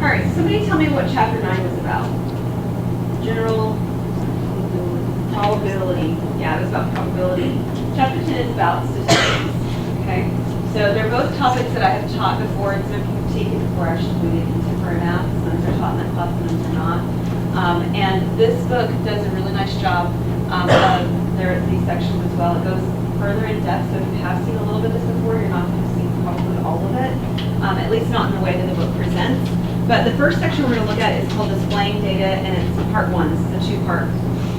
right, somebody tell me what chapter 9 was about. General probability. Yeah, it was about probability. Chapter 10 is about statistics. Okay? So they're both topics that I have taught before, and some people take it before actually doing contemporary math. Some are taught in that class and some are not. And this book does a really nice job of these sections as well. It goes further in depth, so if you have seen a little bit of this before, you're not going to see probably all of it, at least not in the way that the book presents. But the first section we're going to look at is called Displaying Data, and it's part 1. This is a 2-part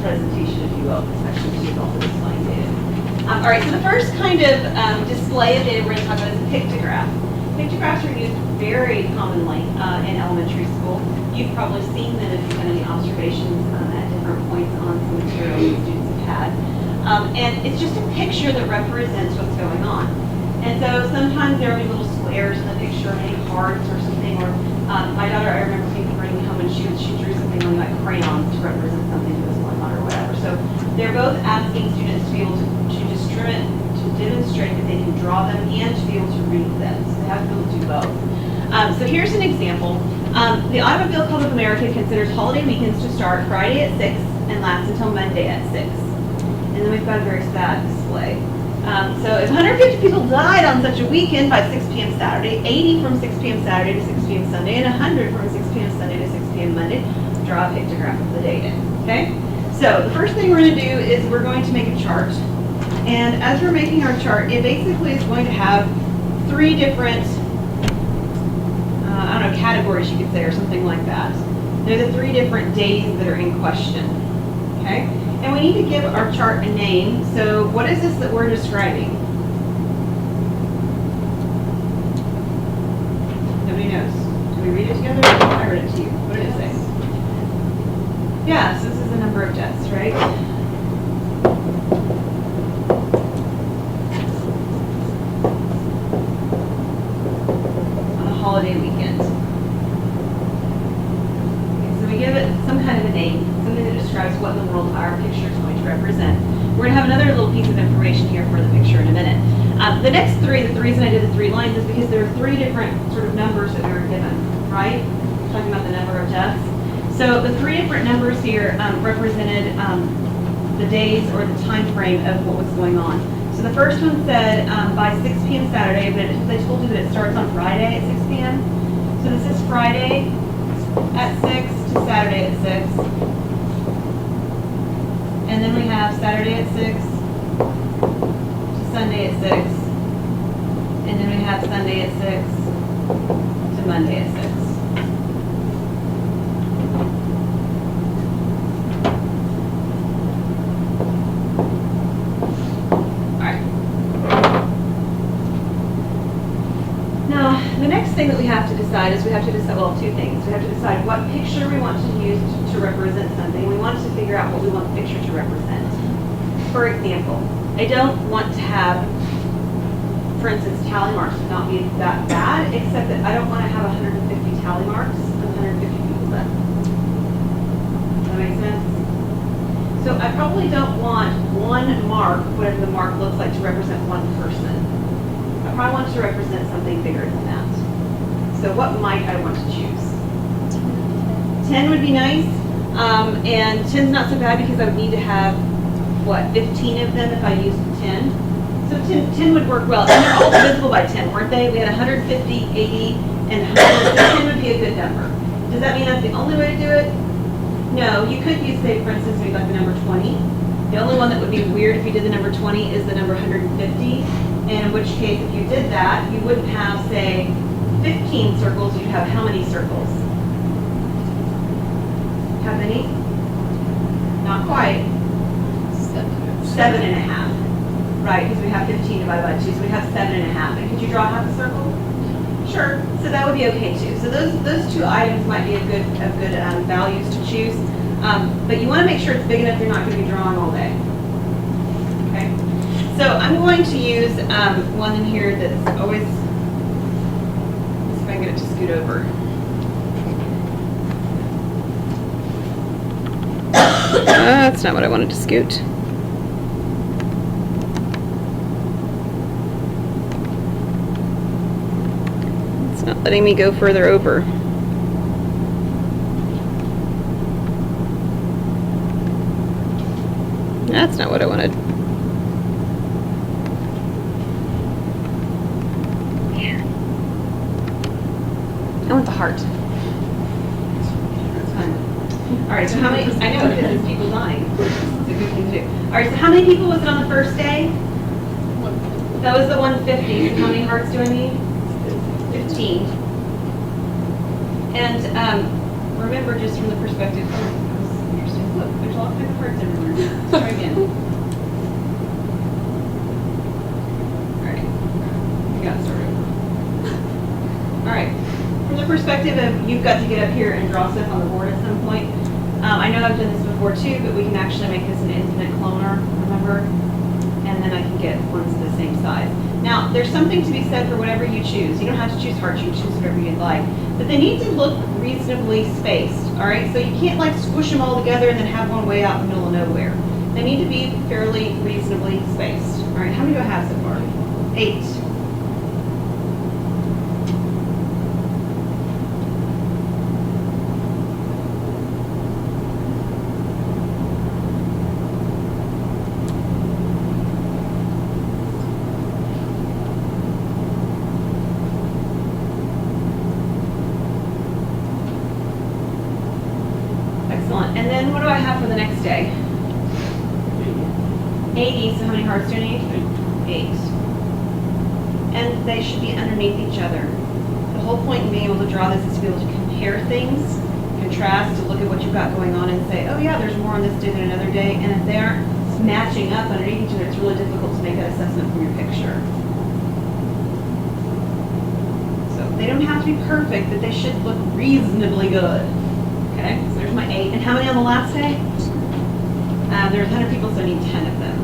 presentation, if you will. Section 2 is also Displaying Data. All right, so the first kind of display of data we're going to talk about is a pictograph. Pictographs are used very commonly in elementary school. You've probably seen them if you've done any observations at different points on some material that students have had. And it's just a picture that represents what's going on. And so sometimes there will be little squares in the picture, maybe hearts or something. Or my daughter, I remember bringing home and she drew something on like crayon to represent something that was going on or whatever. So they're both asking students to be able to demonstrate that they can draw them and to be able to read them. So they have to be able to do both. So here's an example. The Automobile Club of America considers holiday weekends to start Friday at 6 and last until Monday at 6. And then we've got a very sad display. So if 150 people died on such a weekend by 6 p.m. Saturday, 80 from 6 p.m. Saturday to 6 p.m. Sunday, and 100 from 6 p.m. Sunday to 6 p.m. Monday, draw a pictograph of the data. Okay? So the first thing we're going to do is we're going to make a chart. And as we're making our chart, it basically is going to have 3 different, I don't know, categories you could say, or something like that. They're the 3 different days that are in question. Okay? And we need to give our chart a name. So what is this that we're describing? Nobody knows. Did we read it together? I read it to you. What did it say? Yeah, so this is the number of deaths, right? On a holiday weekend. Okay, so we give it some kind of a name, something that describes what in the world our picture is going to represent. We're going to have another little piece of information here for the picture in a minute. The next 3, the reason I did the 3 lines is because there are 3 different sort of numbers that we were given, right? We're talking about the number of deaths. So the 3 different numbers here represented the days or the time frame of what was going on. So the first one said by 6 p.m. Saturday, but they told you that it starts on Friday at 6 p.m. So this is Friday at 6 to Saturday at 6. And then we have Saturday at 6 to Sunday at 6. And then we have Sunday at 6 to Monday at 6. Thing that we have to decide is we have to decide, well, 2 things. We have to decide what picture we want to use to represent something. We want to figure out what we want the picture to represent. For example, I don't want to have, for instance, tally marks would not be that bad, except that I don't want to have 150 tally marks and 150 people dead. Does that make sense? So I probably don't want one mark, whatever the mark looks like, to represent one person. I probably want to represent something bigger than that. So what might I want to choose? 10 would be nice, and 10's not so bad because I would need to have, 15 of them if I used 10. So 10 would work well, and they're all divisible by 10, weren't they? We had 150, 80, and 100, so 10 would be a good number. Does that mean that's the only way to do it? No, you could use, say, for instance, maybe like the number 20. The only one that would be weird if you did the number 20 is the number 150, and in which case, if you did that, you wouldn't have, say, 15 circles, you'd have how many circles? How many? Not quite. 7 and a half. Right, because we have 15 divided by 2, so we have 7 and a half. And could you draw half a circle? Sure. So that would be okay too. So those 2 items might be a good values to choose. But you want to make sure it's big enough you're not going to be drawing all day. Okay. So I'm going to use one in here that's always. I'm going to scoot over. That's not what I wanted to scoot. It's not letting me go further over. That's not what I wanted. I want the heart. That's fine. All right, so how many, I know because it's people dying. It's a good thing to do. All right, so how many people was it on the first day? That was the 150. So how many hearts do I need? 15. And remember, just from the perspective, oh, that was interesting. Look, there's all kinds of hearts everywhere. Let's try again. All right, we got to start over. All right, from the perspective of you've got to get up here and draw stuff on the board at some point. I know I've done this before too, but we can actually make this an infinite cloner, remember? And then I can get ones the same size. Now, there's something to be said for whatever you choose. You don't have to choose hearts, you can choose whatever you'd like. But they need to look reasonably spaced, all right? So you can't like squish them all together and then have one way out in the middle of nowhere. They need to be fairly reasonably spaced. All right, how many do I have so far? 8. And then what do I have for the next day? 80, so how many hearts do I need? 8. And they should be underneath each other. The whole point in being able to draw this is to be able to compare things, contrast, to look at what you've got going on and say, oh yeah, there's more on this day than another day. And if they aren't matching up underneath each other, it's really difficult to make that assessment from your picture. So they don't have to be perfect, but they should look reasonably good. Okay, so there's my 8. And how many on the last day? There's 100 people, so I need 10 of them.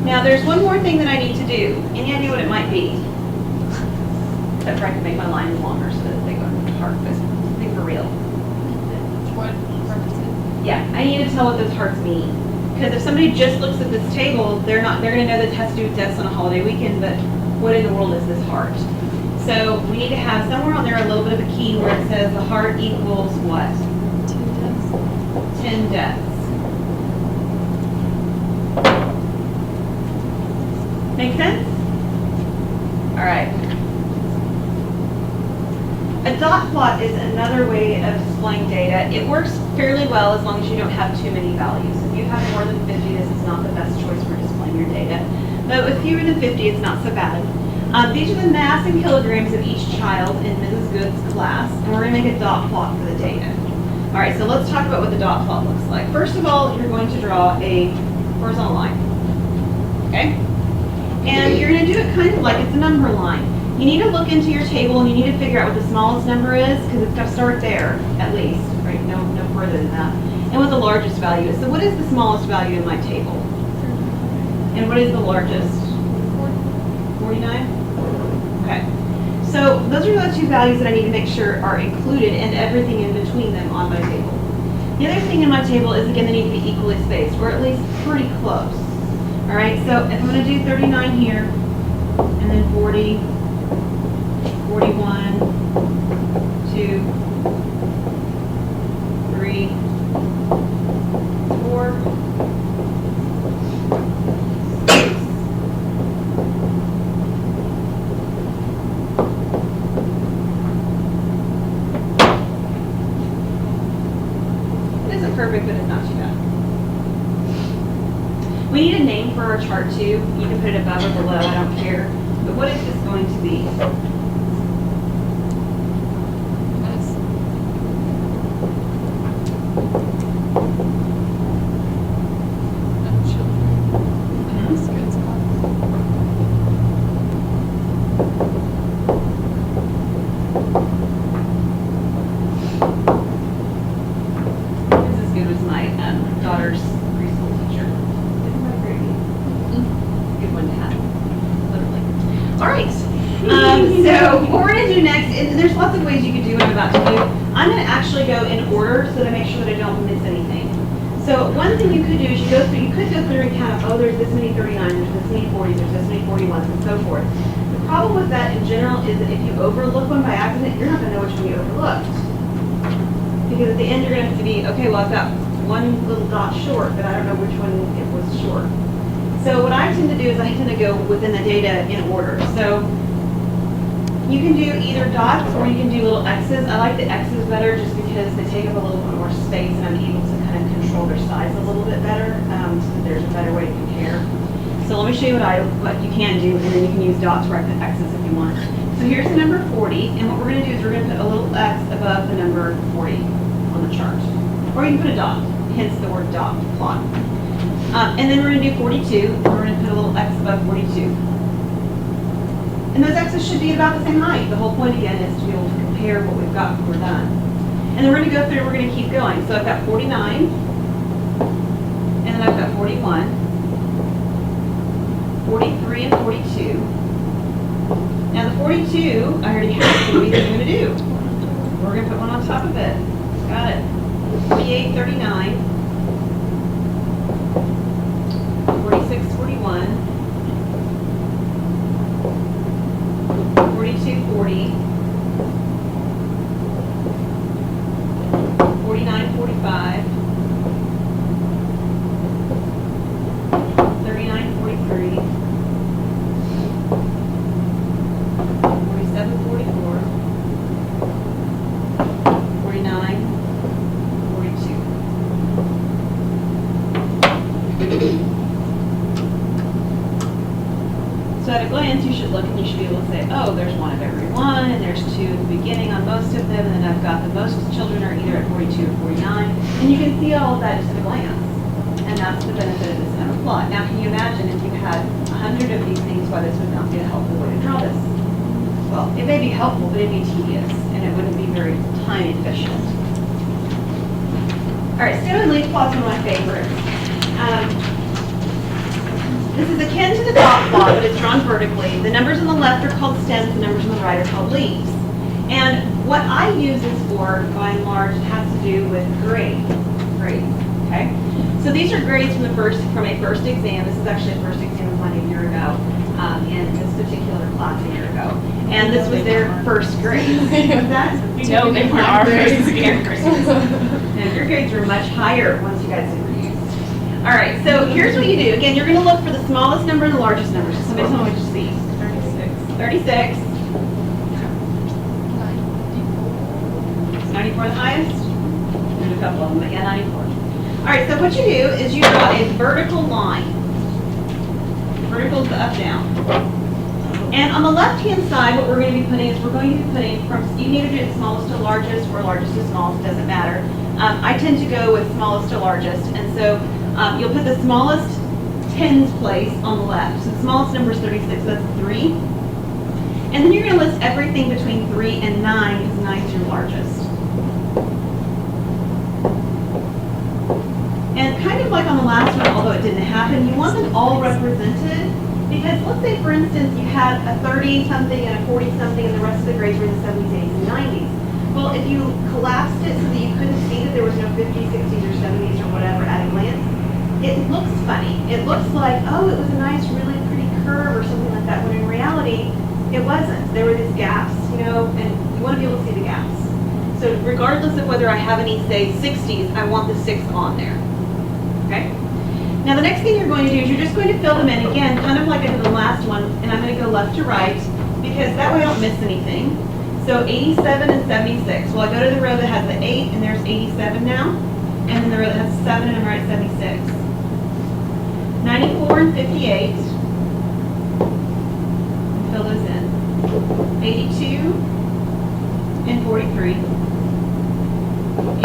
Now there's one more thing that I need to do. Any idea what it might be? Except for I can make my lines longer so that they go into the heart, but think for real. What represent? Yeah, I need to tell what those hearts mean. Because if somebody just looks at this table, they're going to know that it has to do with deaths on a holiday weekend, but what in the world is this heart? So we need to have somewhere on there a little bit of a key where it says the heart equals what? 10 deaths. 10 deaths. Make sense? All right. A dot plot is another way of displaying data. It works fairly well as long as you don't have too many values. If you have more than 50, this is not the best choice for displaying your data. But with fewer than 50, it's not so bad. These are the mass in kilograms of each child in Mrs. Good's class, and we're going to make a dot plot for the data. All right, so let's talk about what the dot plot looks like. First of all, you're going to draw a horizontal line, okay? And you're going to do it kind of like it's a number line. You need to look into your table and you need to figure out what the smallest number is, because it's got to start there, at least, right? No further than that. And what the largest value is. So what is the smallest value in my table? And what is the largest? 49? Okay. So those are the two values that I need to make sure are included and everything in between them on my table. The other thing in my table is, again, they need to be equally spaced, or at least pretty close. All right, so if I'm going to do 39 here, and then 40, 41, 2, 3, 4, 6. It isn't perfect, but it's not too bad. We need a name for our chart too. You can put it above or below, I don't care. But what is this going to be? Mrs. Good was my daughter's preschool teacher. Isn't that great? Good one to have, literally. All right. So what we're going to do next, and there's lots of ways you could do what I'm about to do. I'm going to actually go in order so that I make sure that I don't miss anything. So one thing you could do is you could go through and count, oh, there's this many 39s, there's this many 40s, there's this many 41s, and so forth. The problem with that in general is that if you overlook one by accident, you're not going to know which one you overlooked. Because at the end, you're going to have to be, okay, well, I've got one little dot short, but I don't know which one it was short. So what I tend to do is I tend to go within the data in order. So you can do either dots or you can do little X's. I like the X's better just because they take up a little bit more space and I'm able to kind of control their size a little bit better, so that there's a better way to compare. So let me show you what you can do, and then you can use dots where I put X's if you want. So here's the number 40, and what we're going to do is we're going to put a little X above the number 40 on the chart. Or you can put a dot, hence the word dot, plot. And then we're going to do 42, and we're going to put a little X above 42. And those X's should be about the same height. The whole point, again, is to be able to compare what we've got when we're done. And then we're going to go through and we're going to keep going. So I've got 49, and then I've got 41, 43, and 42. Now the 42, I already have, so what are we going to do? We're going to put one on top of it. Got it. 48, 39, 46, 41, 42, 40, 49, 45, 39, 43, 47, 44, 49, 42. So at a glance, you should look and you should be able to say, oh, there's one of every one, and there's two at the beginning on most of them, and then I've got the most children are either at 42 or 49, and you can see all of that just at a glance. And that's the benefit of this kind of plot. Now, can you imagine if you had 100 of these things, why this would not be a helpful way to draw this? Well, it may be helpful, but it'd be tedious, and it wouldn't be very time efficient. All right, Stimmingly plot's one of my favorites. This is akin to the dot plot, but it's drawn vertically. The numbers on the left are called stems, the numbers on the right are called leaves. And what I use this for, by and large, has to do with grades, okay? So these are grades from a first exam. This is actually a first exam of mine a year ago, in this particular class a year ago. And this was their first grade. What's that? No, they weren't our first exam. And your grades were much higher once you guys did reviews. All right, so here's what you do. Again, you're going to look for the smallest number and the largest number. So somebody tell me what you see. 36. 94 the highest? There's a couple of them, but yeah, 94. All right, so what you do is you draw a vertical line. Vertical is the up, down. And on the left-hand side, what we're going to be putting is we're going to be putting from, you can either do it smallest to largest or largest to smallest, doesn't matter. I tend to go with smallest to largest, and so you'll put the smallest tens place on the left. So the smallest number is 36, that's 3. And then you're going to list everything between 3 and 9, because 9 is your largest. And kind of like on the last one, although it didn't happen, you want them all represented. Because let's say, for instance, you had a 30-something and a 40-something, and the rest of the grades were in the 70s, 80s, and 90s. Well, if you collapsed it so that you couldn't see that there was no 50s, 60s, or 70s, or whatever at a glance, it looks funny. It looks like, oh, it was a nice, really pretty curve or something like that, when in reality, it wasn't. There were these gaps, and you want to be able to see the gaps. So regardless of whether I have any, say, 60s, I want the 6 on there. Okay? Now the next thing you're going to do is you're just going to fill them in again, kind of like I did the last one, and I'm going to go left to right, because that way I don't miss anything. So 87 and 76. Well, I go to the row that has the 8, and there's 87 now, and then the row that has 7, and I'm right at 76. 94 and 58. Fill those in. 82 and 43.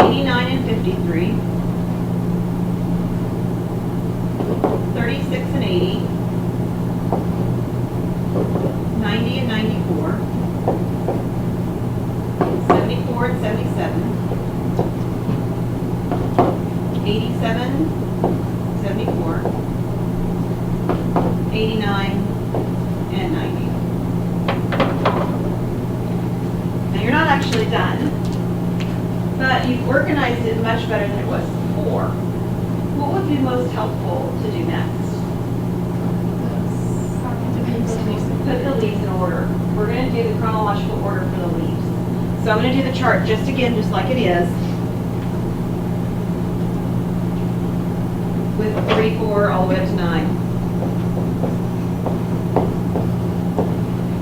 89 and 53. 36 and 80, 90 and 94, 74 and 77, 87, 74, 89, and 90. Now you're not actually done, but you've organized it much better than it was before. what would be most helpful to do next? Put the leaves in order. We're going to do the chronological order for the leaves. So I'm going to do the chart just like it is. With 3, 4, all the way up to 9.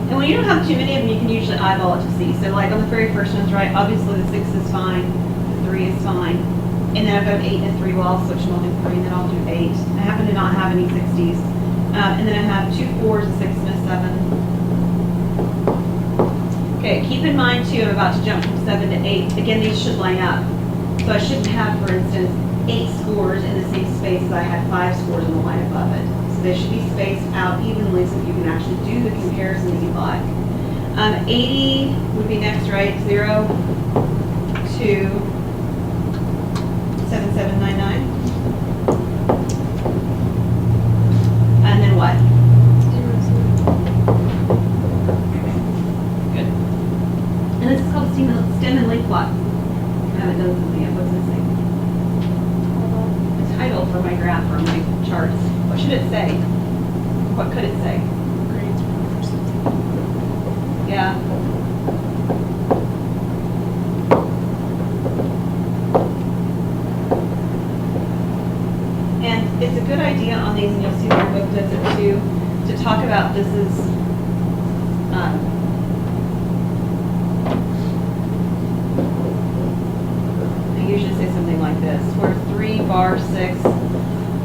And when you don't have too many of them, you can usually eyeball it to see. So like on the very first ones, right, obviously the 6 is fine, the 3 is fine. And then I've got an 8 and a 3, well I'll switch them, I'll do 3, and then I'll do 8. I happen to not have any 60s. And then I have 2 4s, a 6, and a 7. Okay, keep in mind too, I'm about to jump from 7 to 8. Again, these should line up. So I shouldn't have, for instance, 8 scores in the same space as I had 5 scores in the line above it. So they should be spaced out evenly so that you can actually do the comparison that you like. 80 would be next, right? 0, 2, 7799. And then what? Good. And this is called Stimmingly plot. I haven't done something yet. What's missing? The title for my graph or my charts. What should it say? What could it say? Grades or something. Yeah. And it's a good idea on these, and you'll see our book does it too, to talk about this is I usually say something like this, where 3 bar 6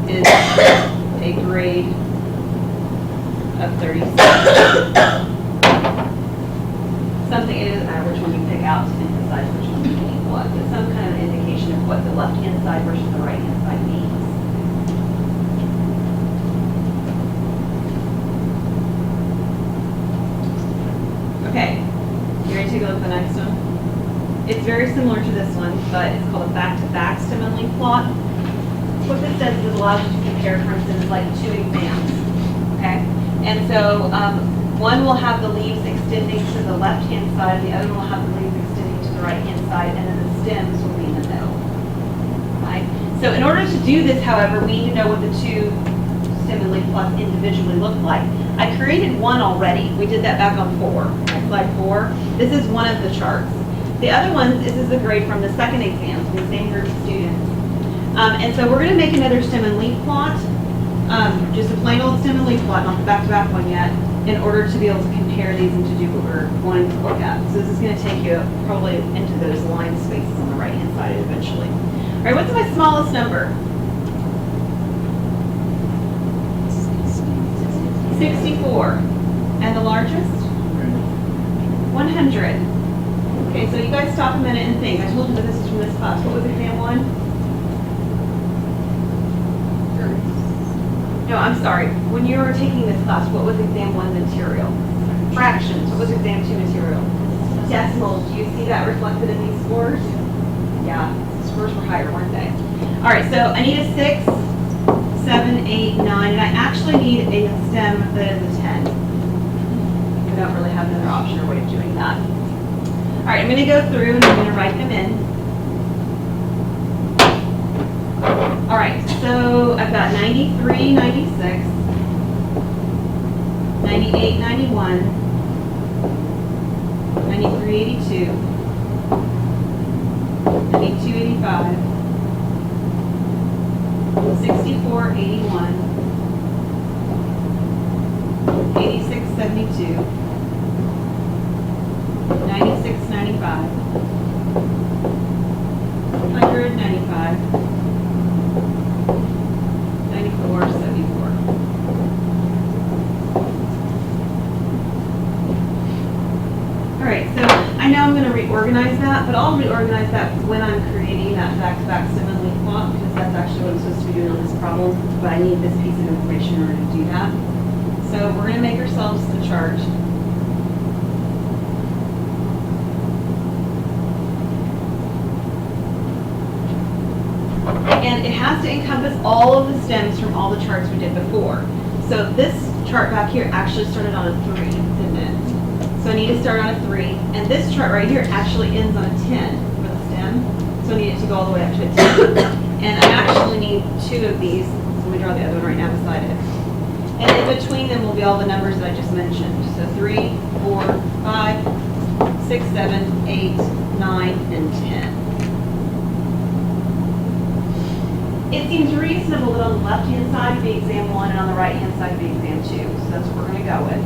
is a grade of 36. Something is, which one you pick out to emphasize which one means what, but some kind of indication of what the left-hand side versus the right-hand side means. Okay, you ready to take a look at the next one? It's very similar to this one, but it's called a back-to-back Stimmingly plot. What this does is it allows you to compare, for instance, like 2 exams, okay? And so one will have the leaves extending to the left-hand side, the other will have the leaves extending to the right-hand side, and then the stems will be in the middle, right? So in order to do this, however, we need to know what the 2 Stimmingly plots individually look like. I created one already. We did that back on 4, right? Slide 4. This is one of the charts. The other ones, this is the grade from the second exam, from the same group of students. And so we're going to make another Stimmingly plot, just a plain old Stimmingly plot, not the back-to-back one yet, in order to be able to compare these and to do what we're wanting to look at. So this is going to take you probably into those line spaces on the right-hand side eventually. All right, what's my smallest number? 64. And the largest? 100. Okay, so you guys stop a minute and think. I told you that this is from this class. What was exam 1? No, I'm sorry. When you were taking this class, what was exam 1 material? Fractions. What was exam 2 material? Decimals. Do you see that reflected in these scores? Yeah, the scores were higher, weren't they? All right, so I need a 6, 7, 8, 9, and I actually need a stem that is a 10. I don't really have another option or way of doing that. All right, I'm going to go through and I'm going to write them in. All right, so I've got 93, 96, 98, 91, 93, 82, 92, 85, 64, 81, 86, 72, 96, 95, 100, 95, 94, 74. All right, so I know I'm going to reorganize that, but I'll reorganize that when I'm creating that back-to-back Stimmingly plot, because that's actually what I'm supposed to be doing on this problem, but I need this piece of information in order to do that. So we're going to make ourselves the chart. And it has to encompass all of the stems from all the charts we did before. So this chart back here actually started on a 3, didn't it? So I need to start on a 3. And this chart right here actually ends on a 10 for the stem. So I need it to go all the way up to a 10. And I actually need 2 of these. So let me draw the other one right now beside it. And in between them will be all the numbers that I just mentioned. So 3, 4, 5, 6, 7, 8, 9, and 10. It seems reasonable that on the left-hand side be exam 1 and on the right-hand side be exam 2. So that's what we're going to go with.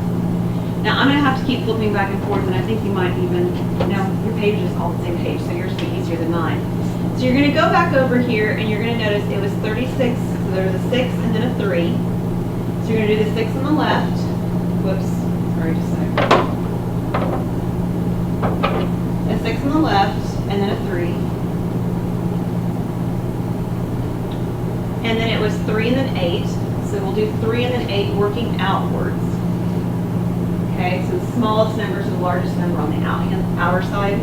Now I'm going to have to keep flipping back and forth, and I think you might even, no, your page is all the same page, so yours will be easier than mine. So you're going to go back over here, and you're going to notice it was 36, so there was a 6 and then a 3. So you're going to do the 6 on the left. Whoops, sorry, just a second. A 6 on the left, and then a 3. And then it was 3 and then 8. So we'll do 3 and then 8 working outwards. Okay, so the smallest number is the largest number on the outer side.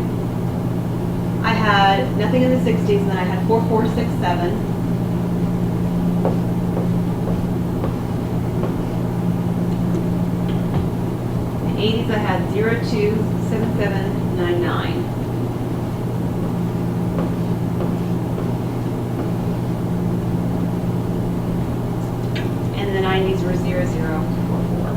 I had nothing in the 60s, and then I had 4, 4, 6, 7. In the 80s, I had 0, 2, 7, 7, 9, 9. And the 90s were 0, 0, 4, 4.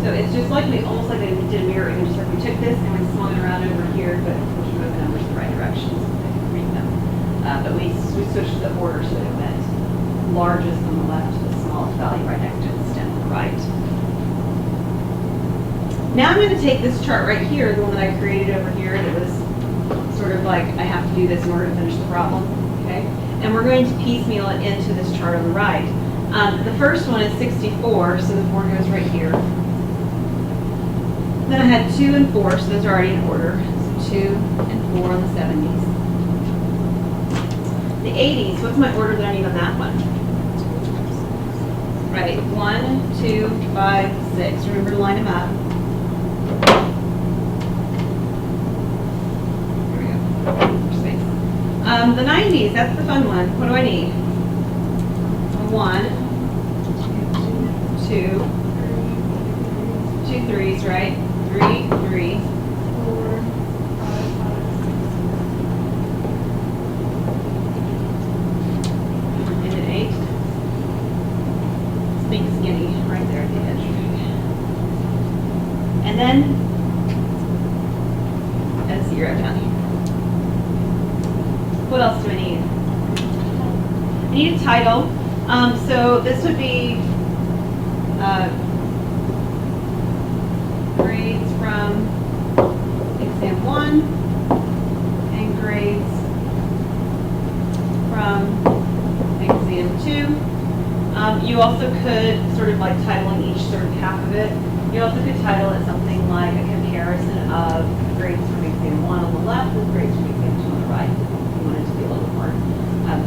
So it's just like almost like we did a mirror image, like we took this and we swung it around over here, but of course we moved the numbers in the right direction so they could read them. But we switched the order so that it went largest on the left to the smallest value right next to the stem on the right. Now I'm going to take this chart right here, the one that I created over here that was sort of like I have to do this in order to finish the problem, okay? And we're going to piecemeal it into this chart on the right. The first one is 64, so the 4 goes right here. Then I had 2 and 4, so those are already in order. So 2 and 4 on the 70s. The 80s, what's my order that I need on that one? Right, 1, 2, 5, 6. Remember to line them up. Here we go. Space. The 90s, that's the fun one. What do I need? 1, 2, 2 3s, right? 3, 3, 4, 5, 6. And an 8. Big skinny right there at the edge. And then a 0 down here. What else do I need? I need a title. So this would be grades from exam 1 and grades from exam 2. You also could sort of like titling each sort of half of it. You also could title it something like a comparison of grades from exam 1 on the left with grades from exam 2 on the right. If you wanted to be a little more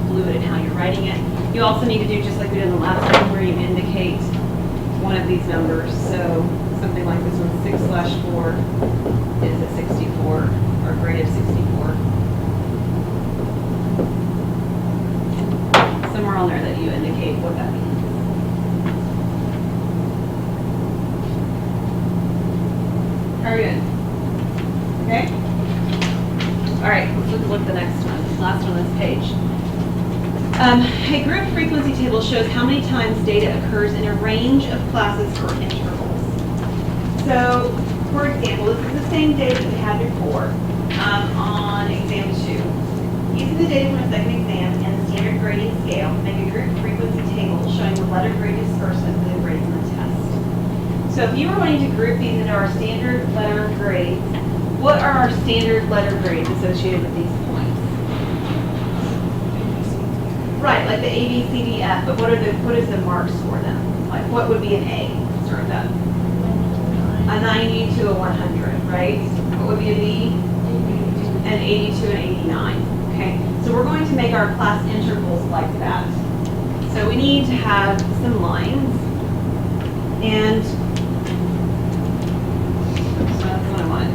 fluid in how you're writing it. You also need to do just like we did in the last one where you indicate one of these numbers. So something like this one, 6/4 is a 64 or a grade of 64. Somewhere on there that you indicate what that means. Very good. Okay? All right, let's look at the next one. Last one on this page. A group frequency table shows how many times data occurs in a range of classes or intervals. So, for example, this is the same data that we had before on exam 2. Using the data from a second exam and the standard grading scale, make a group frequency table showing the letter grade disbursement for the grades on the test. So if you were wanting to group these into our standard letter grades, what are our standard letter grades associated with these points? Right, like the A, B, C, D, F, but what is the marks for them? Like what would be an A? Start with that. A 90 to a 100, right? What would be a B? An 80 to an 89. Okay, so we're going to make our class intervals like that. So we need to have some lines, and so that's what I want.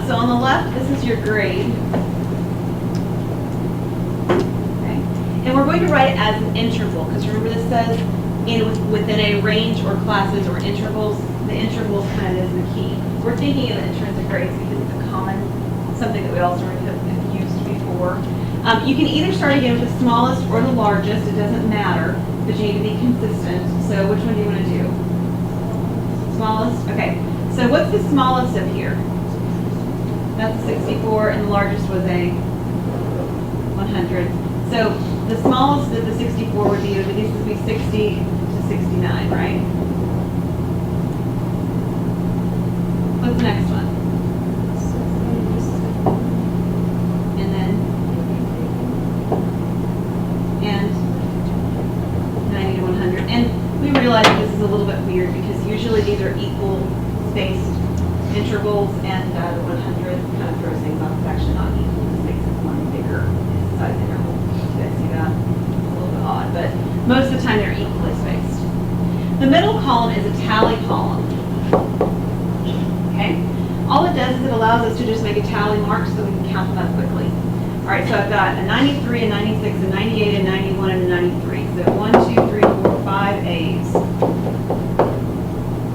So on on the left, this is your grade. Okay. And we're going to write it as an interval, because remember this says within a range or classes or intervals. The intervals kind of is the key. We're thinking of it in terms of grades because it's a common, something that we all sort of have used before. You can either start again with the smallest or the largest. It doesn't matter, but you need to be consistent. So which one do you want to do? Smallest? Okay. So what's the smallest of here? That's a 64, and the largest was a 100. So the smallest of the 64 would be, these would be 60 to 69, right? What's the next one? And then, and 90 to 100. And we realize this is a little bit weird because usually these are equal spaced intervals, and the 100 kind of throws things off. It's actually not equal. It just makes it one bigger size interval. You guys see that? It's a little bit odd, but most of the time they're equally spaced. The middle column is a tally column. Okay? All it does is it allows us to just make a tally mark so we can count them up quickly. All right, so I've got a 93, a 96, a 98, a 91, and a 93. So 1, 2, 3, 4, 5 A's.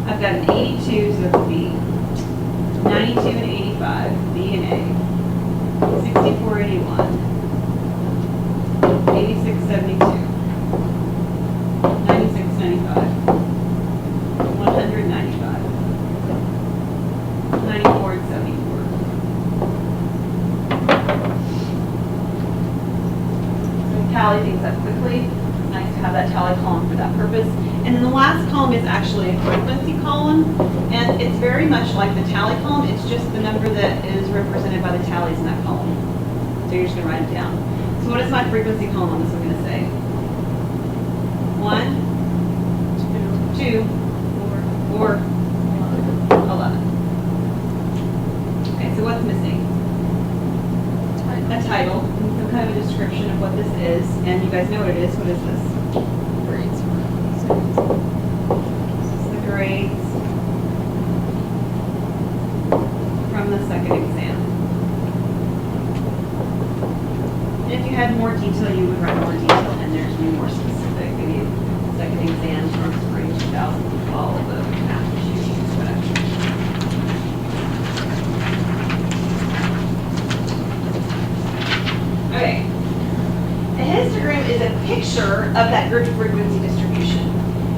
I've got an 82, so that's a B. 92 and 85, B and A. 64, 81. 86, 72. 96, 95. 195. 94 and 74. So we tally things up quickly. Nice to have that tally column for that purpose. And then the last column is actually a frequency column, and it's very much like the tally column. It's just the number that is represented by the tallies in that column. So you're just going to write it down. So what is my frequency column on this one going to say? 1, 2, 4, 11. Okay, so what's missing? A title, and some kind of a description of what this is, and you guys know what it is. What is this? Grades. This is the grades from the second exam. And if you had more detail, you would write more detail in there to be more specific. Maybe second exam from spring 2012, the math issues, whatever. Okay. A histogram is a picture of that group frequency distribution.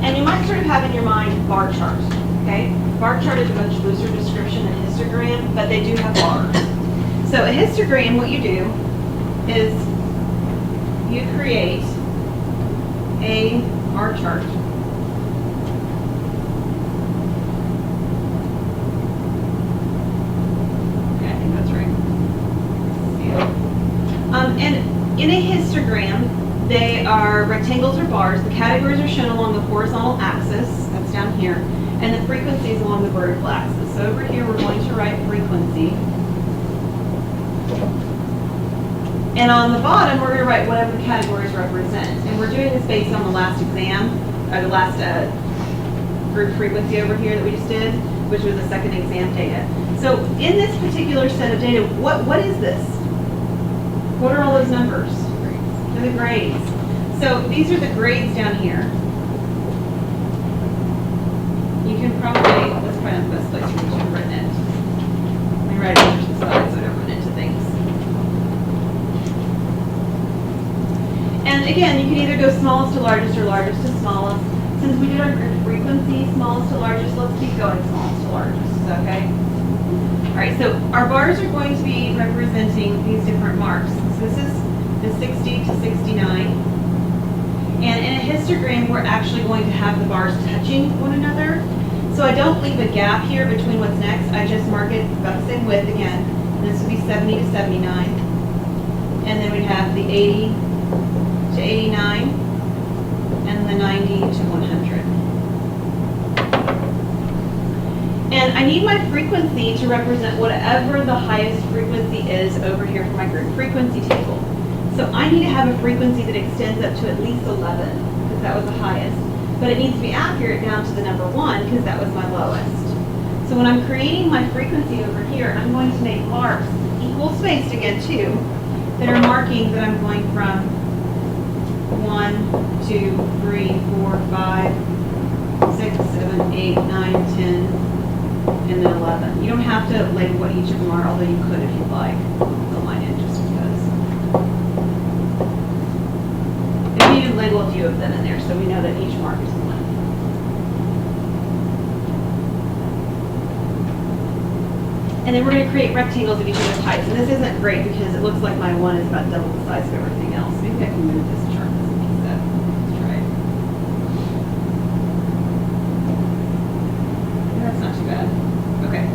And you might sort of have in your mind bar chart, okay? Bar chart is a much looser description than histogram, but they do have bars. So a histogram, what you do is you create a bar chart. Okay, I think that's right. And in a histogram, they are rectangles or bars. The categories are shown along the horizontal axis, that's down here, and the frequencies along the vertical axis. So over here, we're going to write frequency. And on the bottom, we're going to write whatever the categories represent. And we're doing this based on the last exam, or the last group frequency over here that we just did, which was the second exam data. So in this particular set of data, what is this? What are all those numbers? They're the grades. So these are the grades down here. You can probably, let's probably not the best place for you to have written it. Let me write it over to the side so I don't run into things. And again, you can either go smallest to largest or largest to smallest. Since we did our group frequency, smallest to largest, let's keep going smallest to largest, okay? All right, so our bars are going to be representing these different marks. So this is the 60 to 69. And in a histogram, we're actually going to have the bars touching one another. So I don't leave a gap here between what's next. I just mark it about the same width again. And this would be 70 to 79. And then we'd have the 80 to 89. And the 90 to 100. And I need my frequency to represent whatever the highest frequency is over here for my group frequency table. So I need to have a frequency that extends up to at least 11, because that was the highest. But it needs to be accurate down to the number 1, because that was my lowest. So when I'm creating my frequency over here, I'm going to make marks, equal spaced again too, that are marking that I'm going from 1, 2, 3, 4, 5, 6, 7, 8, 9, 10, and then 11. You don't have to label what each of them are, although you could if you'd like. Fill mine in just because. And we need to label a few of them in there so we know that each mark is one. And then we're going to create rectangles of each other's heights. And this isn't great because it looks like my one is about double the size of everything else. Maybe I can move this chart. This piece up. Let's try it. Yeah, that's not too bad. Okay.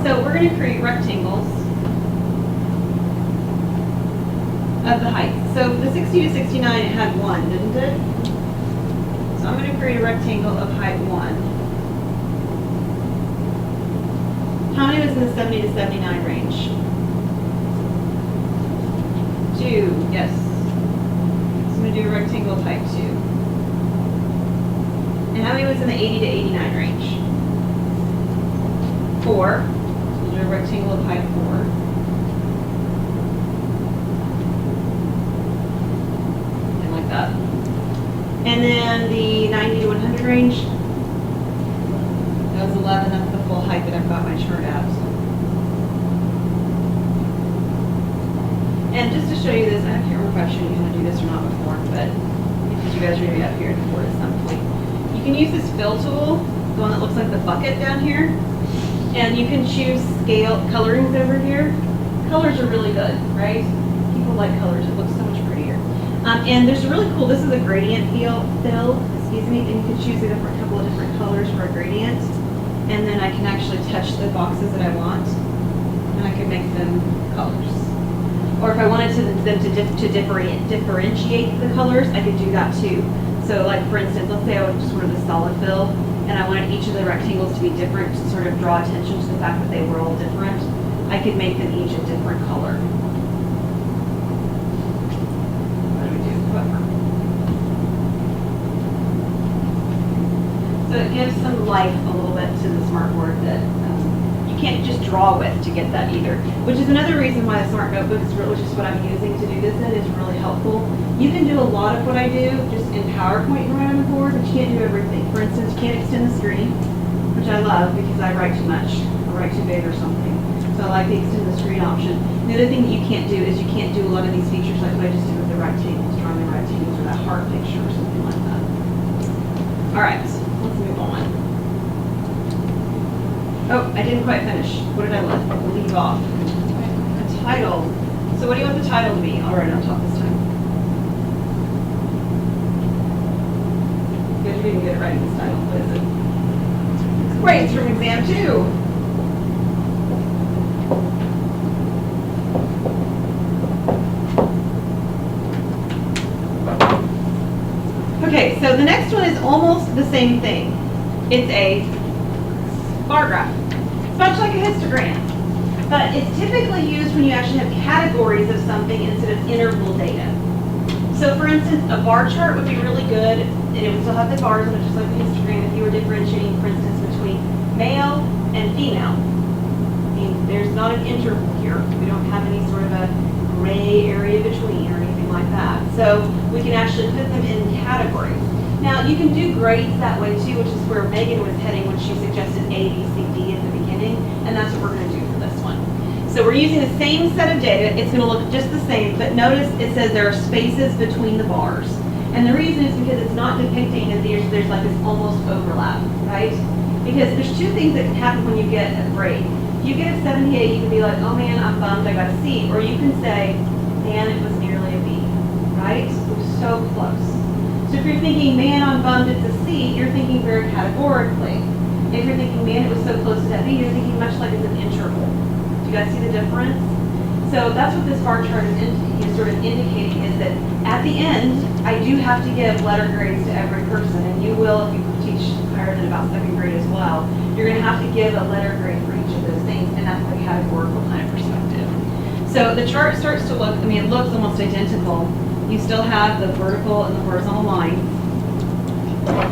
So we're going to create rectangles of the height. So the 60 to 69, it had 1, didn't it? So I'm going to create a rectangle of height 1. How many was in the 70 to 79 range? 2, yes. So I'm going to do a rectangle of height 2. And how many was in the 80 to 89 range? 4. So we'll do a rectangle of height 4. And like that. And then the 90 to 100 range? That was 11, that's the full height that I've got my chart at. And just to show you this, I can't remember if I've shown you how to do this or not before, but because you guys are maybe up here at the board at some point. You can use this fill tool, the one that looks like the bucket down here, and you can choose scale colorings over here. Colors are really good, right? People like colors, it looks so much prettier. And there's a really cool, this is a gradient fill, excuse me, and you can choose a couple of different colors for a gradient. And then I can actually touch the boxes that I want, and I can make them colors. Or if I wanted them to differentiate the colors, I could do that too. So like for instance, let's say I just wanted a solid fill, and I wanted each of the rectangles to be different to sort of draw attention to the fact that they were all different. I could make them each a different color. What do we do? Whatever. So it gives some life a little bit to the smartboard that you can't just draw with to get that either. Which is another reason why the Smart Notebook is really just what I'm using to do this in is really helpful. You can do a lot of what I do just in PowerPoint and right on the board, but you can't do everything. For instance, you can't extend the screen, which I love because I write too much or write too big or something. So I like the extend the screen option. The other thing that you can't do is you can't do a lot of these features like what I just did with the rectangles, drawing the rectangles or that heart picture or something like that. All right. Let's move on. Oh, I didn't quite finish. What did I leave off? A title. So what do you want the title to be? I'll write it on top this time. You guys are getting good at writing this title. What is it? It's great. It's from exam 2. Okay, so the next one is almost the same thing. It's a bar graph. It's much like a histogram, but it's typically used when you actually have categories of something instead of interval data. So for instance, a bar chart would be really good, and it would still have the bars in it, just like the histogram, if you were differentiating, for instance, between male and female. I mean, there's not an interval here. We don't have any sort of a gray area between or anything like that. So we can actually put them in categories. Now, you can do grades that way too, which is where Megan was heading when she suggested A, B, C, D at the beginning, and that's what we're going to do for this one. So we're using the same set of data. It's going to look just the same, but notice it says there are spaces between the bars. And the reason is because it's not depicting that there's like this almost overlap, right? Because there's two things that can happen when you get a grade. If you get a 78, you can be like, oh man, I'm bummed I got a C. Or you can say, man, it was nearly a B, right? It was so close. So if you're thinking, man, I'm bummed it's a C, you're thinking very categorically. If you're thinking, man, it was so close to that B, you're thinking much like it's an interval. Do you guys see the difference? So that's what this bar chart is sort of indicating, is that at the end, I do have to give letter grades to every person, and you will if you teach higher than about 2nd grade as well. You're going to have to give a letter grade for each of those things, and that's the categorical kind of perspective. So the chart starts to look, I mean, it looks almost identical. You still have the vertical and the horizontal line.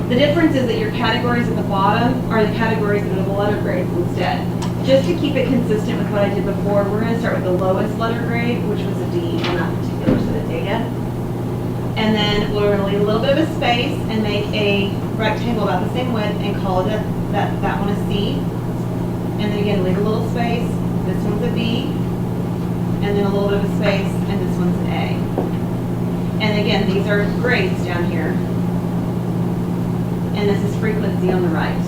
The difference is that your categories at the bottom are the categories that are the letter grades instead. Just to keep it consistent with what I did before, we're going to start with the lowest letter grade, which was a D on that particular set of data. And then we're going to leave a little bit of a space and make a rectangle about the same width and call it that one a C. And then again, leave a little space. This one's a B. And then a little bit of a space, and this one's an A. And again, these are grades down here. And this is frequency on the right,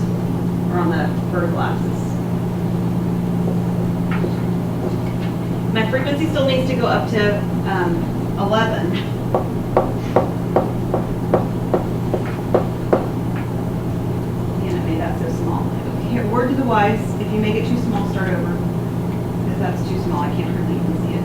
or on the vertical axis. My frequency still needs to go up to 11. Again, I made that so small. Here, word to the wise, if you make it too small, start over. Because that's too small, I can't hardly even see it.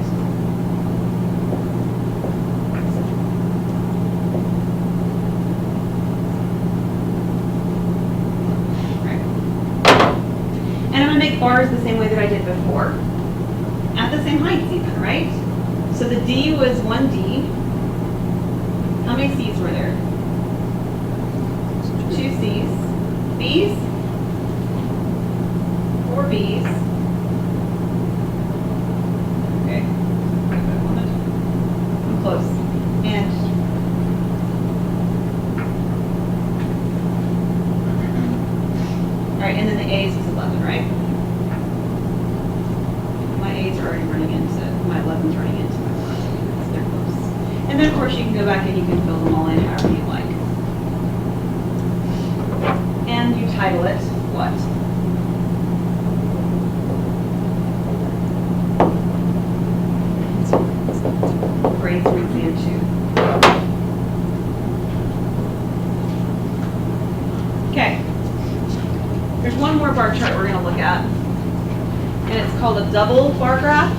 And I'm going to make bars the same way that I did before. At the same heights even, right? So the D was 1D. How many C's were there? 2 C's. B's? 4 B's. Okay. I'm close. And all right, and then the A's was 11, right? My A's are already running into, my 11's running into my 11. They're close. And then of course you can go back and you can fill them all in however you like. And you title it what? Grade 3, and 2. Okay. There's one more bar chart we're going to look at, and it's called a double bar graph.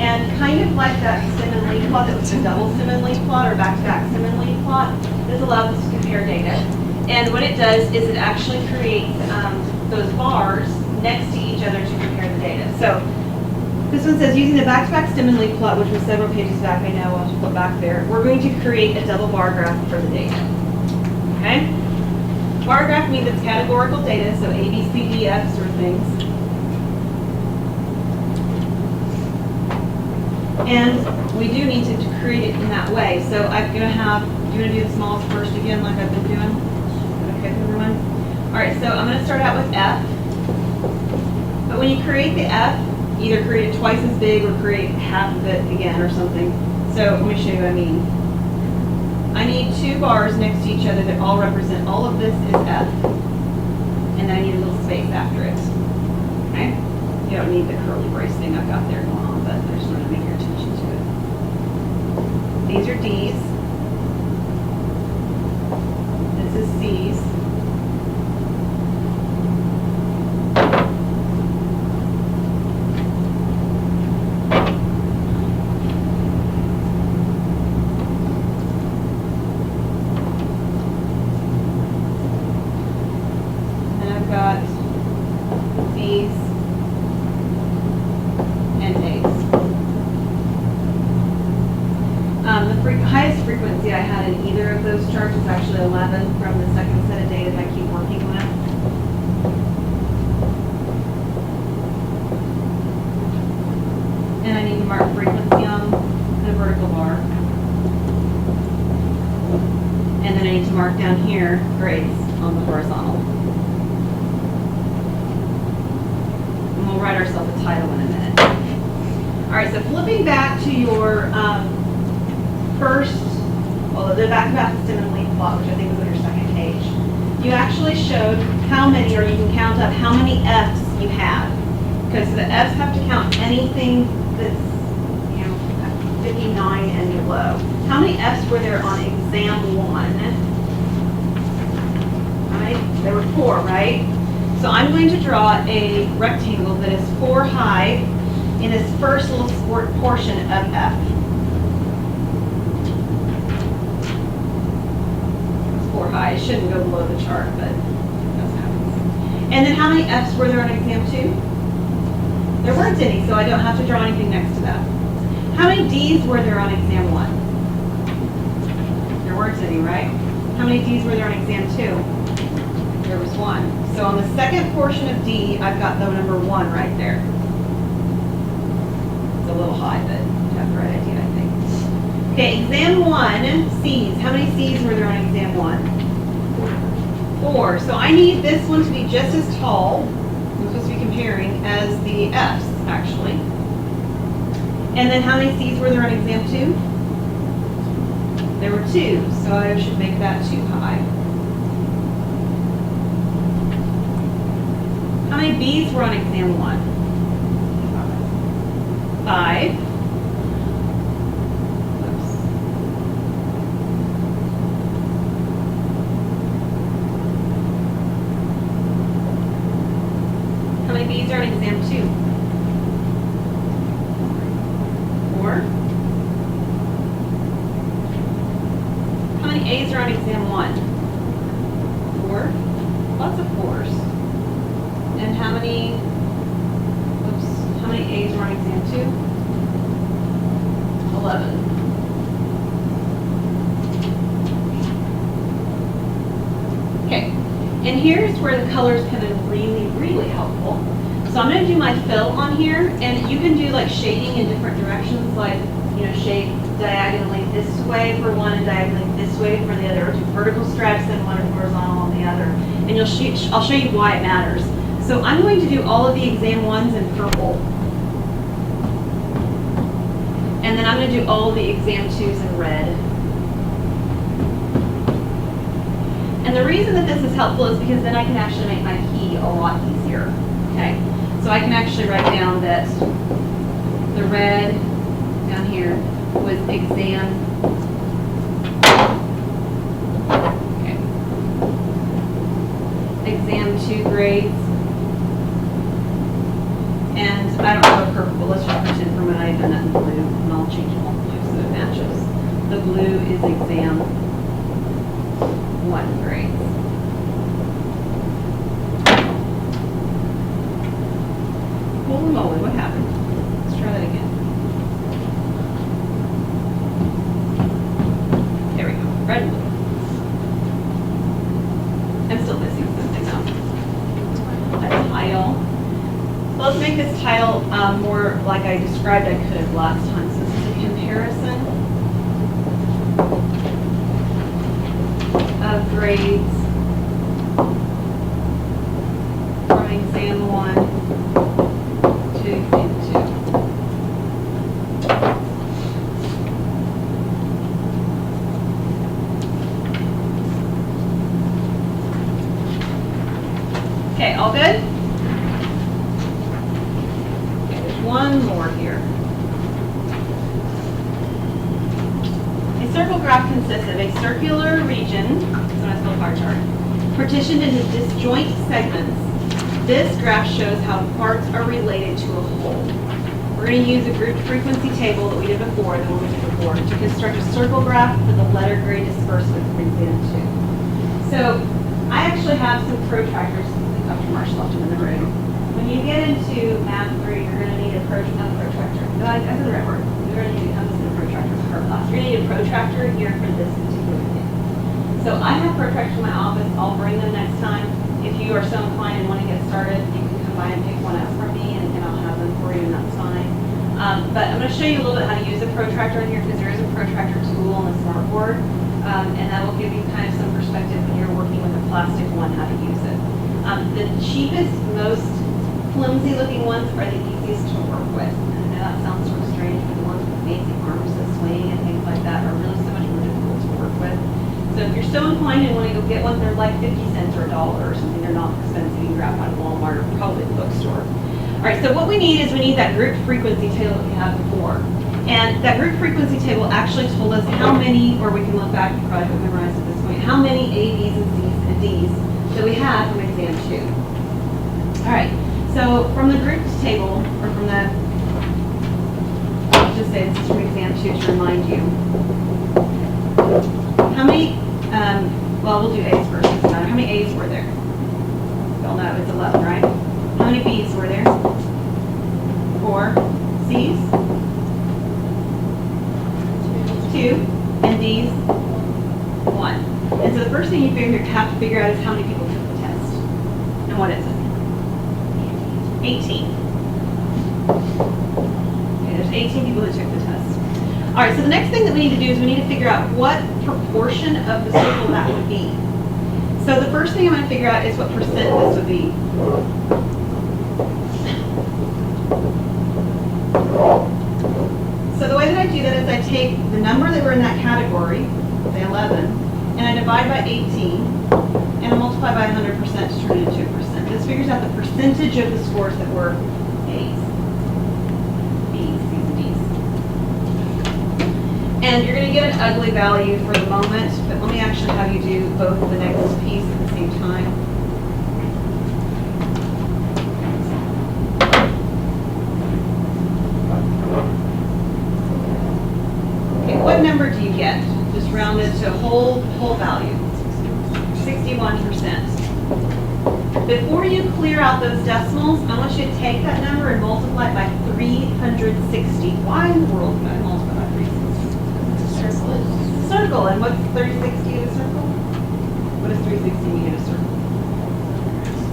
And kind of like that Stimmingly plot that was a double Stimmingly plot or back-to-back Stimmingly plot, this allows us to compare data. And what it does is it actually creates those bars next to each other to compare the data. So this one says, using the back-to-back Stimmingly plot, which was several pages back, I know, I'll just put back there, we're going to create a double bar graph for the data. Okay? Bar graph means it's categorical data, so A, B, C, D, F sort of things. And we do need to create it in that way. So I'm going to have, you're going to do the smallest first again like I've been doing. Is that okay with everyone? All right, so I'm going to start out with F. But when you create the F, either create it twice as big or create half of it again or something. So let me show you what I mean. I need 2 bars next to each other that all represent, all of this is F. And then I need a little space after it. Okay? You don't need the curly brace thing I've got there going on, but I just want to make your attention to it. These are D's. This is C's. Highest frequency I had in either of those charts is actually 11 from the second set of data that I keep working with. And I need to mark frequency on the vertical bar. And then I need to mark down here grades on the horizontal. And we'll write ourselves a title in a minute. All right, so flipping back to your first, well, the back-to-back Stimmingly plot, which I think was on your second page, you actually showed how many, or you can count up how many F's you have. Because the F's have to count anything that's, 59 and below. How many F's were there on exam 1? How many? There were 4, right? So I'm going to draw a rectangle that is 4 high in this first little portion of F. 4 high. It shouldn't go below the chart, but that's what happens. And then how many F's were there on exam 2? There weren't any, so I don't have to draw anything next to that. How many D's were there on exam 1? There weren't any, right? How many D's were there on exam 2? There was 1. So on the second portion of D, I've got the number 1 right there. It's a little high, but you have the right idea, I think. Okay, exam 1, C's. How many C's were there on exam 1? 4. So I need this one to be just as tall, I'm supposed to be comparing, as the F's, actually. And then how many C's were there on exam 2? There were 2, so I should make that too high. How many B's were on exam 1? 5. Oops. How many B's are on exam 2? 4. How many A's are on exam 1? 4. Lots of 4s. And how many A's were on exam 2? 11. Okay, and here's where the colors come in really, really helpful. So I'm going to do my fill on here, and you can do like shading in different directions, like, you know, shade diagonally this way for one and diagonally this way for the other, or two vertical stripes and one horizontal on the other. And I'll show you why it matters. So I'm going to do all of the exam 1s in purple. And then I'm going to do all of the exam 2s in red. And the reason that this is helpful is because then I can actually make my key a lot easier. Okay? So I can actually write down that the red down here was exam. Okay. Exam 2 grades. And I don't have a purple, but let's just pretend for a minute I've done that in blue, and I'll change it all blue so it matches. The blue is exam 1 grades. Holy moly, what happened? Let's try that again. There we go, red and blue. I'm still missing something though. A tile. So let's make this tile more like I described I could have last time. So this is a comparison of grades from exam 1 to exam 2. Okay, all good? One more here. A circle graph consists of a circular region, that's what I spell pie chart, partitioned into disjoint segments. This graph shows how parts are related to a whole. We're going to use a grouped frequency table that we did before, to construct a circle graph for the letter grade disbursement for exam 2. So I actually have some protractors. Dr. Marsh left them in the room. When you get into math 3, you're going to need a protractor. No, I said the right word. You're going to need, I'm just going to protractor for her class. You're going to need a protractor here for this particular thing. So I have protractors in my office. I'll bring them next time. If you are so inclined and want to get started, you can come by and pick one up from me, and I'll have them for you, and that's fine. But I'm going to show you a little bit how to use a protractor in here, because there is a protractor tool on the smartboard, and that will give you kind of some perspective when you're working with a plastic one, how to use it. The cheapest, most flimsy looking ones are the easiest to work with. And I know that sounds sort of strange, but the ones with fancy arms that swing and things like that are really so much more difficult to work with. So if you're so inclined and want to go get one, they're like 50 cents or $1 or something. They're not expensive. You can grab one at Walmart or probably the bookstore. All right, so what we need is we need that grouped frequency table that we had before. And that grouped frequency table actually told us how many, or we can look back, you probably haven't memorized at this point, how many A, B's, and C's, and D's that we had from exam 2. All right. So from the grouped table, or from the, I'll just say this is from exam 2 to remind you. How many, well, we'll do A's first, doesn't matter. How many A's were there? You all know it's 11, right? How many B's were there? 4. C's? 2. And D's? 1. And so thing you have to figure out is how many people took the test. And what is it? 18. Okay, there's 18 people that took the test. All right, so the next thing that we need to do is we need to figure out what proportion of the circle that would be. So the first thing I'm going to figure out is what percent this would be. So the way that I do that is I take the number that were in that category, say 11, and I divide by 18, and I multiply by 100% to turn it into a percent. This figures out the percentage of the scores that were A's, B's, C's, and D's. And you're going to get an ugly value for the moment, but let me actually have you do both the next piece at the same time. What number do you get? Just rounded to a whole value. 61%. Before you clear out those decimals, I want you to take that number and multiply it by 360. Why in the world would I multiply by 360? Circle. Circle. And what's 360 in a circle? What does 360 mean in a circle?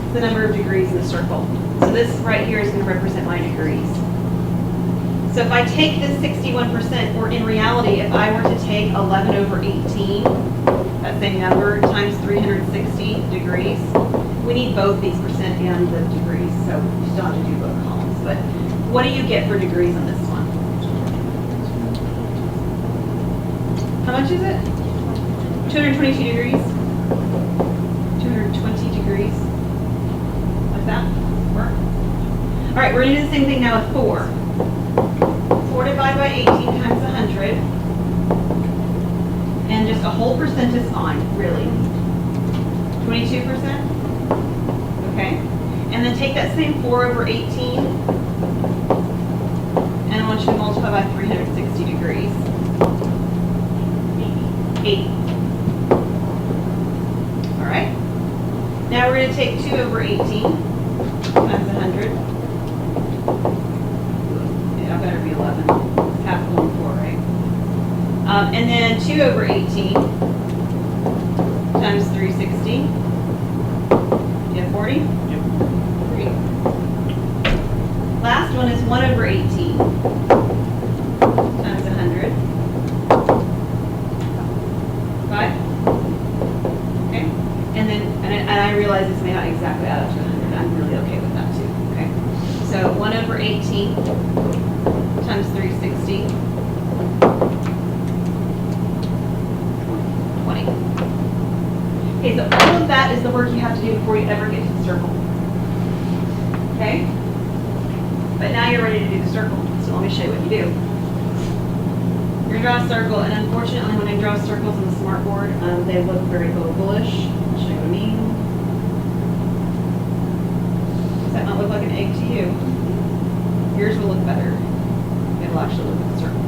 It's the number of degrees in a circle. So this right here is going to represent my degrees. So if I take this 61%, or in reality, if I were to take 11 over 18, that same number, times 360 degrees, we need both these percent and the degrees, so you still have to do both columns. But what do you get for degrees on this one? How much is it? 222 degrees? 220 degrees? Like that? Work? All right, we're going to do the same thing now with 4. 4 divided by 18 times 100, and just a whole percent is fine, really. 22%? Okay. And then take that same 4 over 18, and I want you to multiply by 360 degrees. 80. All right. Now we're going to take 2 over 18 times 100. Better be 11. Half of 1, 4, right? And then 2 over 18 times 360. You have 40? Yep. 3. Last one is 1 over 18 times 100. 5. Okay. And then, and I realize this may not exactly add up to 100. I'm really okay with that too. Okay. So 1 over 18 times 360, 20. Okay, so all of that is the work you have to do before you ever get to the circle. Okay? But now you're ready to do the circle, so let me show you what you do. You're going to draw a circle, and unfortunately when I draw circles on the smartboard, they look very oval-ish. I'll show you what I mean. Does that not look like an egg to you? Yours will look better. It'll actually look like a circle.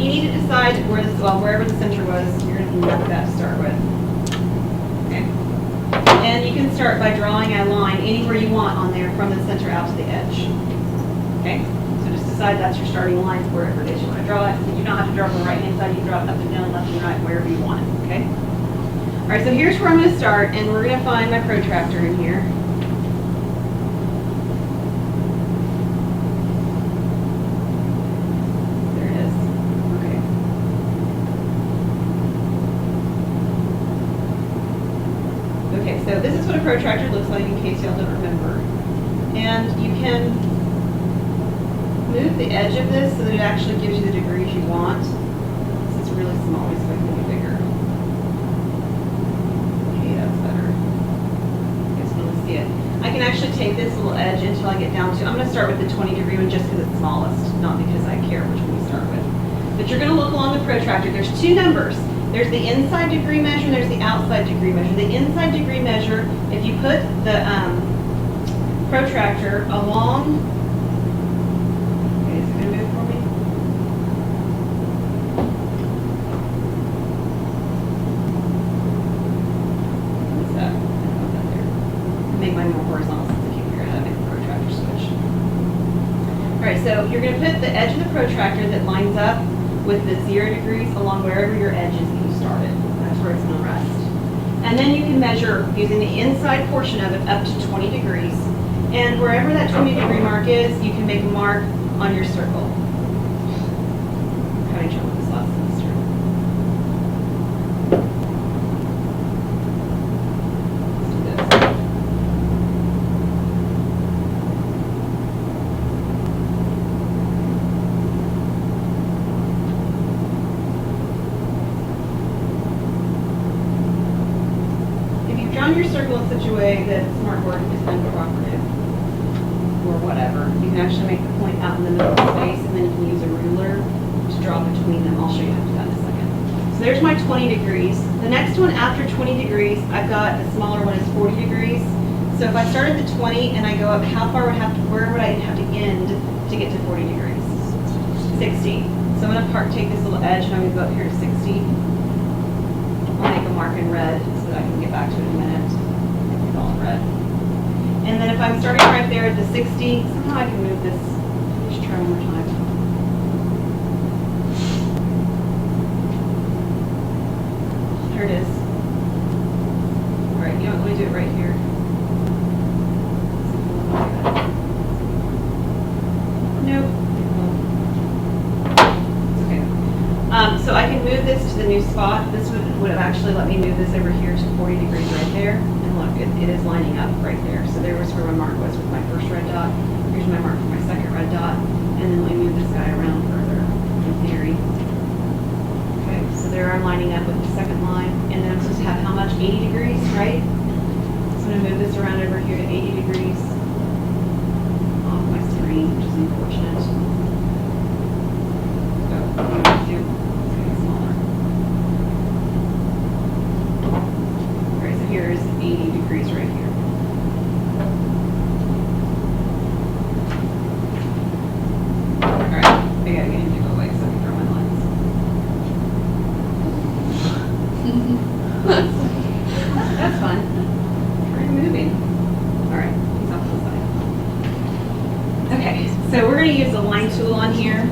You need to decide where this, well, wherever the center was, you're going to mark that to start with. Okay. And you can start by drawing a line anywhere you want on there from the center out to the edge. Okay. So just decide that's your starting line wherever it is you want to draw it. You don't have to draw it on the right hand side. You can draw it up and down, left and right, wherever you want it. Okay. All right. So here's where I'm going to start, and we're going to find my protractor in here. So this is what a protractor looks like in case y'all don't remember. And you can move the edge of this so that it actually gives you the degrees you want. This is really small, so I can make it bigger. Okay, that's better. You guys can really see it. I can actually take this little edge until I get down to, I'm going to start with the 20 degree one just because it's smallest, not because I care which one we start with. But you're going to look along the protractor. There's two numbers. There's the inside degree measure and there's the outside degree measure. The inside degree measure, if you put the protractor along, okay, is it going to move for me? What's that? I don't know that there. Make mine more horizontal since I can't figure out how to make the protractor switch. All right, so you're going to put the edge of the protractor that lines up with the 0 degrees along wherever your edge is that you started. That's where it's going to rest. And then you can measure using the inside portion of it up to 20 degrees. And wherever that 20-degree mark is, you can make a mark on your circle. I'm having trouble with this last semester. Let's do this. If you've drawn your circle in such a way that smartboard is uncooperative, or whatever, you can actually make the point out in the middle of the space, and then you can use a ruler to draw between them. I'll show you how to do that in a second. So there's my 20 degrees. The next one after 20 degrees, I've got a smaller one is 40 degrees. So if I start at the 20 and I go up, how far where would I have to end to get to 40 degrees? 60. So I'm gonna take this little edge and I'm gonna go up here to 60. I'll make a mark in red so that I can get back to it in a minute. It's all in red. And then if I'm starting right there at the 60, somehow I can move this. Just try one more time. There it is. All right, you know what, let me do it right here. Nope. It's okay. So I can move this to the new spot. This would have actually let me move this over here to 40 degrees right there. And look, it is lining up right there. So there was where my mark was with my first red dot. Here's my mark for my second red dot. And then let me move this guy around further in theory. Okay, so there I'm lining up with the second line. And then I'm supposed to have how much? 80 degrees, right? So I'm going to move this around over here to 80 degrees off my screen, which is unfortunate. So, smaller. All right, so here is 80 degrees right here. All right, I gotta get him to go away so I can throw my lines. That's fun. We're moving. All right, he's off to the side. Okay, so we're going to use the line tool on here.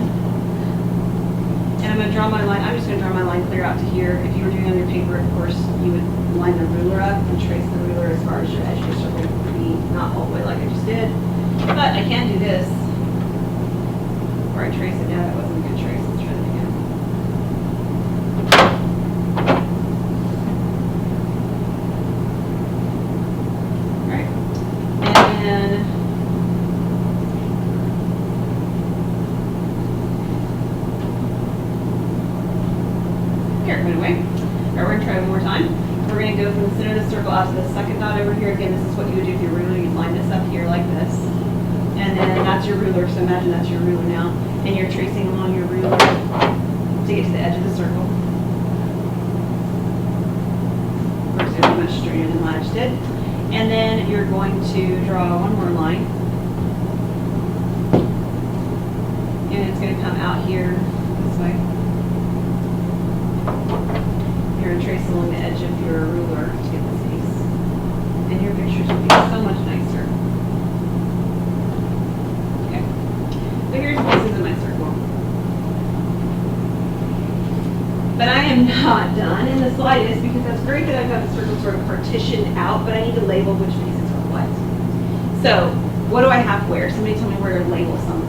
And I'm going to draw my line. I'm just going to draw my line clear out to here. If you were doing it on your paper, of course, you would line the ruler up and trace the ruler as far as your edge of your circle would be, not all the way like I just did. But I can do this. Or I trace it. No, that wasn't a good trace. Let's try that again. All right. And then here, it went away. All right, we're going to try one more time. We're going to go from the center of the circle out to the second dot over here. Again, this is what you would do with your ruler. You'd line this up here like this. And then that's your ruler, so imagine that's your ruler now. And you're tracing along your ruler to get to the edge of the circle. Of course, it'll be much straighter than what I just did. And then you're going to draw one more line. And it's going to come out here this way. You're going to trace along the edge of your ruler to get this piece. And your pictures will be so much nicer. Okay. So here's pieces of my circle. But I am not done in the slightest because that's great that I've got the circle sort of partitioned out, but I need to label which pieces are what. So, what do I have where? Somebody tell me where to label something.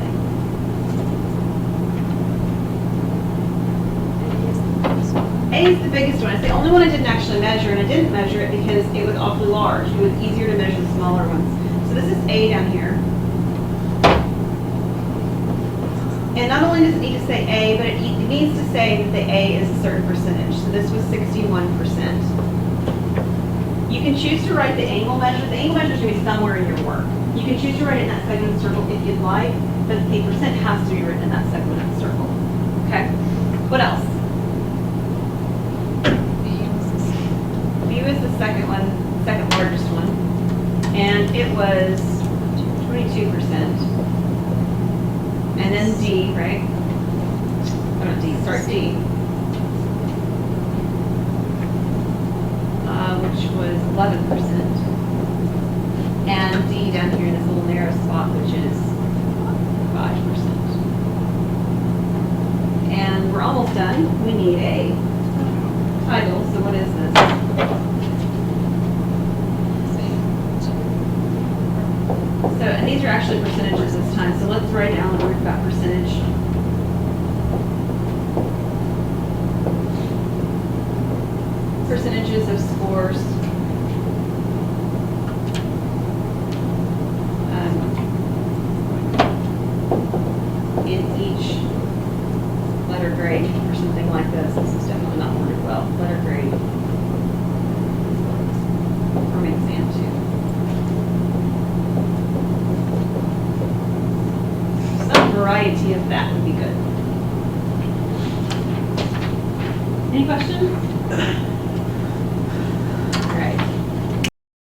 A is the biggest one. It's the only one I didn't actually measure, and I didn't measure it because it was awfully large. It was easier to measure the smaller ones. So this is A down here. And not only does it need to say A, but it needs to say that the A is a certain percentage. So this was 61%. You can choose to write the angle measure. The angle measure is going to be somewhere in your work. You can choose to write it in that segment of the circle if you'd like, but the percent has to be written in that segment of the circle. Okay? What else? B was the second one, second largest one, and it was 22%. And then D, right? Oh, not D, sorry, D. Which was 11%. And D down here in this little narrow spot, which is 5%. And we're almost done. We need a title, so what is this? course. In each letter grade or something like this. This is definitely not worded well. Letter grade. From exam 2. Some variety of that would be good. Any questions?